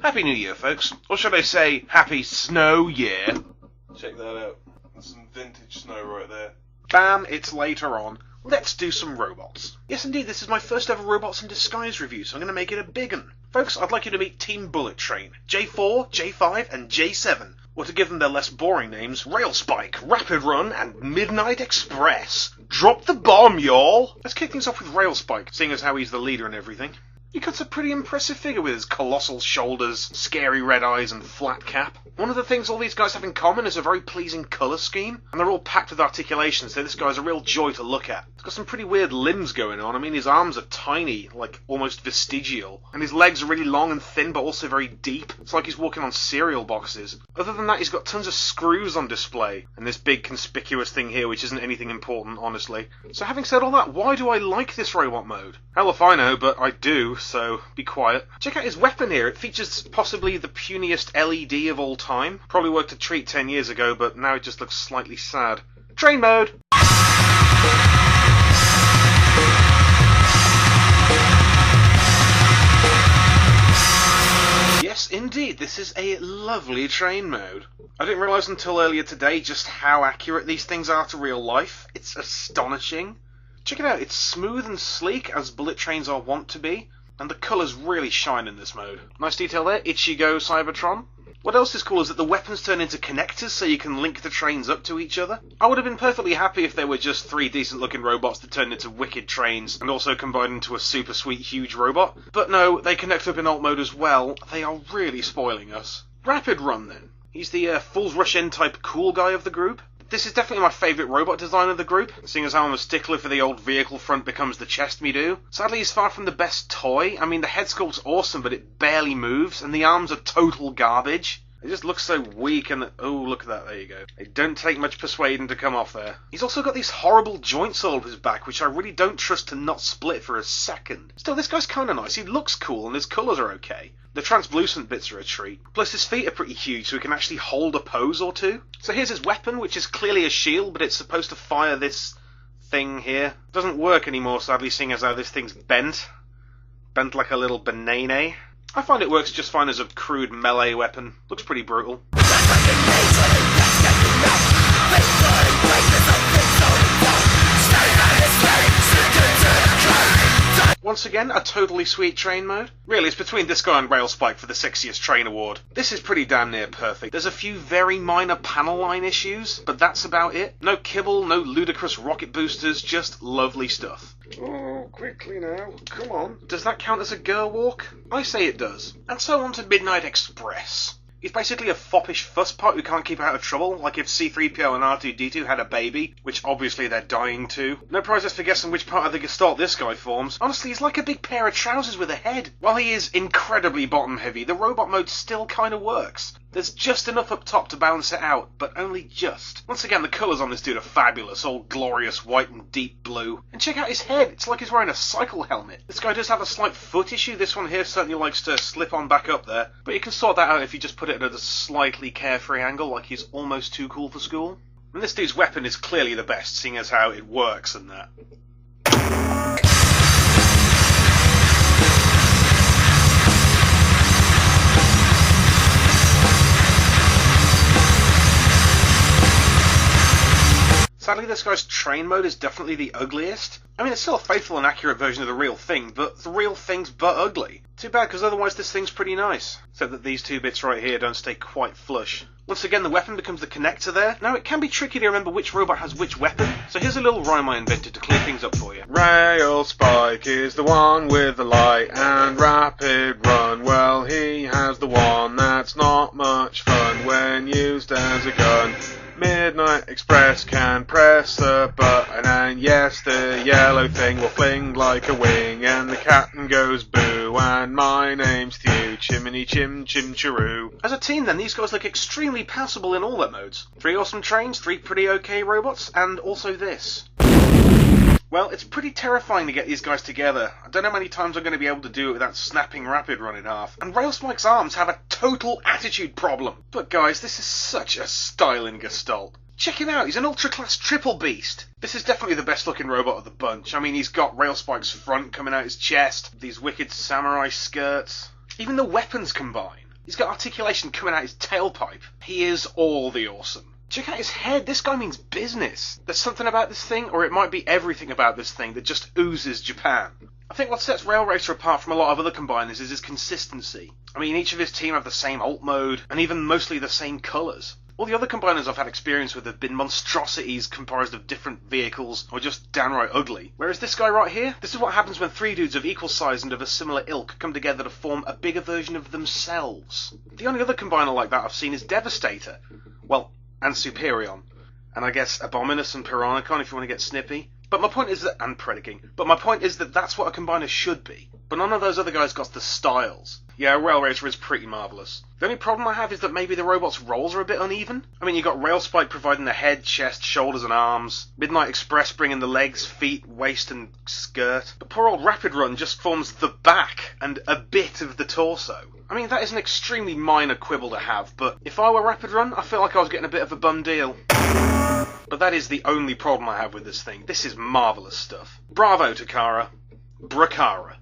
Happy New Year, folks. Or should I say, Happy Snow Year? Check that out. There's some vintage snow right there. Bam, it's later on. Let's do some robots. Yes, indeed, this is my first ever Robots in Disguise review, so I'm going to make it a big one. Folks, I'd like you to meet Team Bullet Train, J4, J5, and J7. Or to give them their less boring names, Railspike, Rapid Run, and Midnight Express. Drop the bomb, y'all! Let's kick things off with Railspike, seeing as how he's the leader and everything. He cuts a pretty impressive figure with his colossal shoulders, scary red eyes, and flat cap. One of the things all these guys have in common is a very pleasing colour scheme, and they're all packed with articulation, so this guy's a real joy to look at. He's got some pretty weird limbs going on. I mean, his arms are tiny, like almost vestigial, and his legs are really long and thin, but also very deep. It's like he's walking on cereal boxes. Other than that, he's got tons of screws on display, and this big conspicuous thing here, which isn't anything important, honestly. So having said all that, why do I like this robot mode? Hell if I know, but I do, so be quiet. Check out his weapon here. It features possibly the puniest LED of all time. Probably worked a treat 10 years ago, but now it just looks slightly sad. Train mode! Yes, indeed, this is a lovely train mode. I didn't realise until earlier today just how accurate these things are to real life. It's astonishing. Check it out, it's smooth and sleek, as bullet trains are wont to be, and the colours really shine in this mode. Nice detail there, Ichigo Cybertron. What else is cool is that the weapons turn into connectors so you can link the trains up to each other. I would have been perfectly happy if they were just three decent looking robots that turned into wicked trains and also combined into a super sweet huge robot. But no, they connect up in alt mode as well. They are really spoiling us. Rapid Run then. He's the Fool's Rush End type cool guy of the group. This is definitely my favourite robot design of the group, seeing as how I'm a stickler for the old vehicle front becomes the chest me do. Sadly, he's far from the best toy. I mean, the head sculpt's awesome, but it barely moves, and the arms are total garbage. It just looks so weak, and oh, look at that, there you go. It don't take much persuading to come off there. He's also got these horrible joints all over his back, which I really don't trust to not split for a second. Still, this guy's kinda nice. He looks cool, and his colours are okay. The translucent bits are a treat. Plus, his feet are pretty huge, so he can actually hold a pose or two. So here's his weapon, which is clearly a shield, but it's supposed to fire this thing here. Doesn't work anymore, sadly, seeing as how this thing's bent. Bent like a little banana. I find it works just fine as a crude melee weapon. Looks pretty brutal. Once again, a totally sweet train mode. Really, it's between this guy and Railspike for the sexiest train award. This is pretty damn near perfect. There's a few very minor panel line issues, but that's about it. No kibble, no ludicrous rocket boosters, just lovely stuff. Oh, quickly now. Come on. Does that count as a girl walk? I say it does. And so on to Midnight Express. He's basically a foppish fusspot who can't keep out of trouble, like if C-3PO and R2-D2 had a baby, which obviously they're dying to. No prizes for guessing which part of the gestalt this guy forms. Honestly, he's like a big pair of trousers with a head. While he is incredibly bottom-heavy, the robot mode still kinda works. There's just enough up top to balance it out, but only just. Once again, the colours on this dude are fabulous, all glorious white and deep blue. And check out his head, it's like he's wearing a cycle helmet. This guy does have a slight foot issue, this one here certainly likes to slip on back up there, but you can sort that out if you just put it at a slightly carefree angle, like he's almost too cool for school. And this dude's weapon is clearly the best, seeing as how it works and that. Sadly, this guy's train mode is definitely the ugliest. I mean, it's still a faithful and accurate version of the real thing, but the real thing's but ugly. Too bad, because otherwise this thing's pretty nice. Except that these two bits right here don't stay quite flush. Once again, the weapon becomes the connector there. Now, it can be tricky to remember which robot has which weapon, so here's a little rhyme I invented to clear things up for you. Railspike is the one with the light and rapid run. Well, he has the one that's not much fun when used as a gun. Midnight Express can press a button, and yes, the yellow thing will fling like a wing, and the captain goes boo, and my name's Thew, chimney chim chim chiroo. As a team then, these guys look extremely passable in all their modes. 3 awesome trains, 3 pretty okay robots, and also this. Well, it's pretty terrifying to get these guys together. I don't know how many times I'm going to be able to do it without snapping Rapid Run in half. And Railspike's arms have a total attitude problem. But guys, this is such a styling gestalt. Check him out, he's an ultra-class triple beast. This is definitely the best looking robot of the bunch. I mean, he's got Railspike's front coming out his chest, these wicked samurai skirts. Even the weapons combine. He's got articulation coming out his tailpipe. He is all the awesome. Check out his head. This guy means business. There's something about this thing, or it might be everything about this thing, that just oozes Japan. I think what sets Rail Racer apart from a lot of other combiners is his consistency. I mean, each of his team have the same alt mode, and even mostly the same colours. All the other combiners I've had experience with have been monstrosities comprised of different vehicles, or just downright ugly. Whereas this guy right here, this is what happens when three dudes of equal size and of a similar ilk come together to form a bigger version of themselves. The only other combiner like that I've seen is Devastator. Well, and Superion. And I guess Abominus and Piranacon if you want to get snippy. But my point is that, and Predaking, but my point is that that's what a combiner should be. But none of those other guys got the styles. Yeah, Rail Racer is pretty marvellous. The only problem I have is that maybe the robot's rolls are a bit uneven. I mean, you got Railspike providing the head, chest, shoulders and arms, Midnight Express bringing the legs, feet, waist and skirt, but poor old Rapid Run just forms the back and a bit of the torso. I mean, that is an extremely minor quibble to have, but if I were Rapid Run, I feel like I was getting a bit of a bum deal. But that is the only problem I have with this thing. This is marvellous stuff. Bravo, Takara. Bracara.